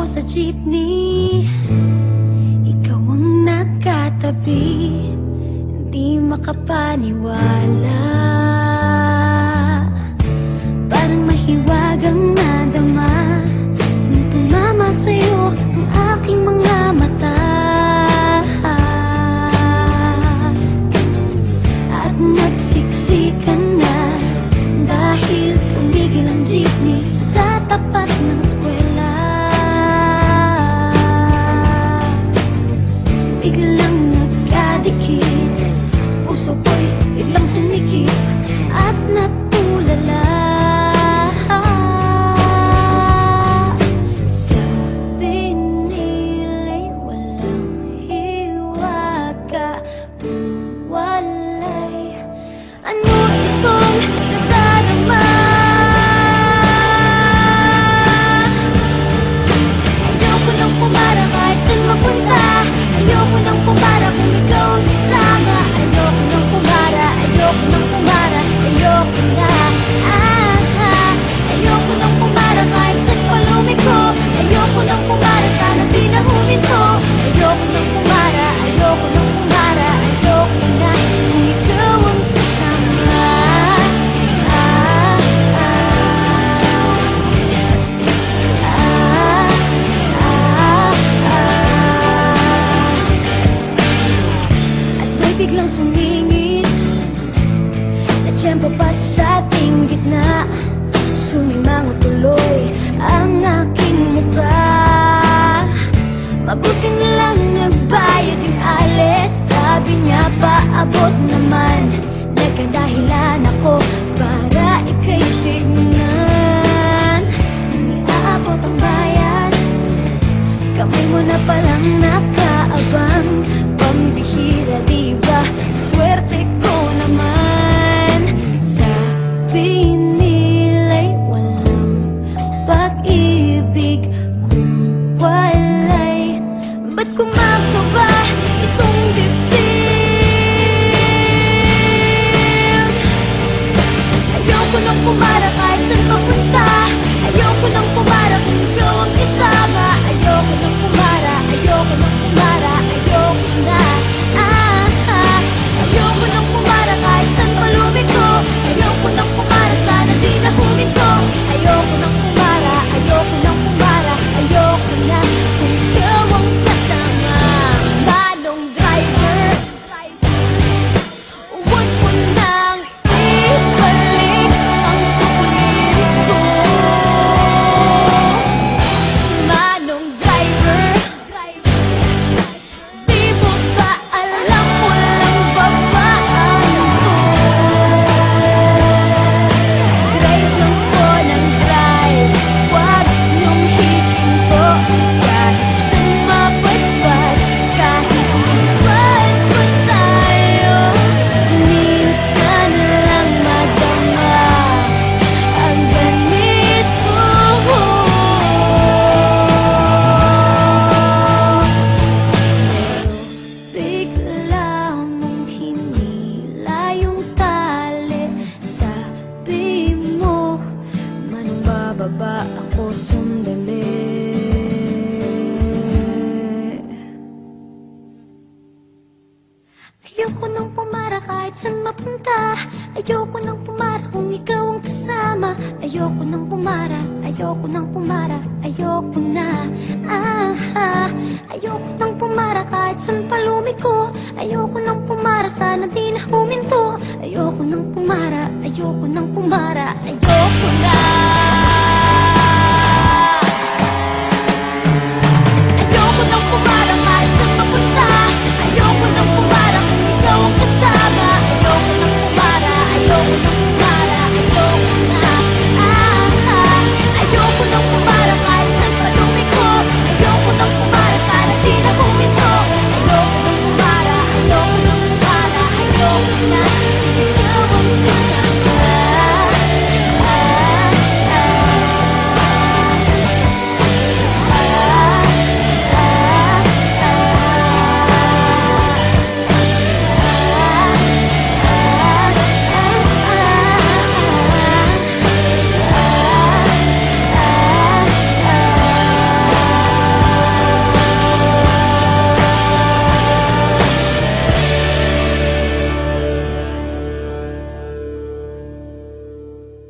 sa jeepney, ikaw ang nakatabi, hindi makapaniwala. Parang mahiwagang nadama nung tumama sa'yo ang aking mga mata. At nagsiksikan na dahil tumigil ang jeepney sa tapat ng eskwela. Biglang nagkadikit, puso ko'y biglang sumikip at natulala. Sabi nila'y walang hiwaga, walay. Ano itong nadadarama? Ayoko nang pumara kahit saan mapunta. Ayoko nang pumara kung ikaw ang kasama. Ayoko nang pumara, ayoko nang pumara, ayoko na. Ayoko nang pumara kahit saan pa lumiko. Ayoko nang pumara, sana di na huminto. Ayoko nang pumara, ayoko nang pumara, ayoko na. Kung ikaw ang kasama. At may biglang sumingit na tiyempo pa sa ating gitna. Sumimango tuloy ang aking mukha. Mabuti na lang nagbayad yung alis. Sabi niya paabot naman. Nagkadahilan ako para ika'y tignan. Nang iaabot ang bayad, kamay mo na palang nakaabang. Pambihira diba, swerte ko naman. Sabi nila'y walang pag-ibig kung walay. Ba't kumakaba itong dibdib? Ayoko nang pumara kahit saan papunta. Ayoko nang pumara kung ikaw ang kasama. Ayoko nang pumara, ayoko nang pumara, ayoko na. Ayoko nang pumara kahit saan pa lumiko. Ayoko nang pumara, sana di na huminto. Ayoko nang pumara, ayoko nang pumara, ayoko na. Kung ikaw ang kasama. Manong driver, huwag mo nang ibalik ang sulin ko. Manong driver, di mo ba alam walang babaan ko? Drive lang po ng drive, huwag niyong hihinto. Kahit saan mapadpad, kahit iwan pa tayo. Minsan lang madama ang ganito. Bigla mong hinila yung tali. Sabi mo, manong bababa ako sandali. Ayoko nang pumara kahit saan mapunta. Ayoko nang pumara kung ikaw ang kasama. Ayoko nang pumara, ayoko nang pumara, ayoko na. Ayoko nang pumara kahit saan pa lumiko. Ayoko nang pumara, sana di na huminto. Ayoko nang pumara, ayoko nang pumara, ayoko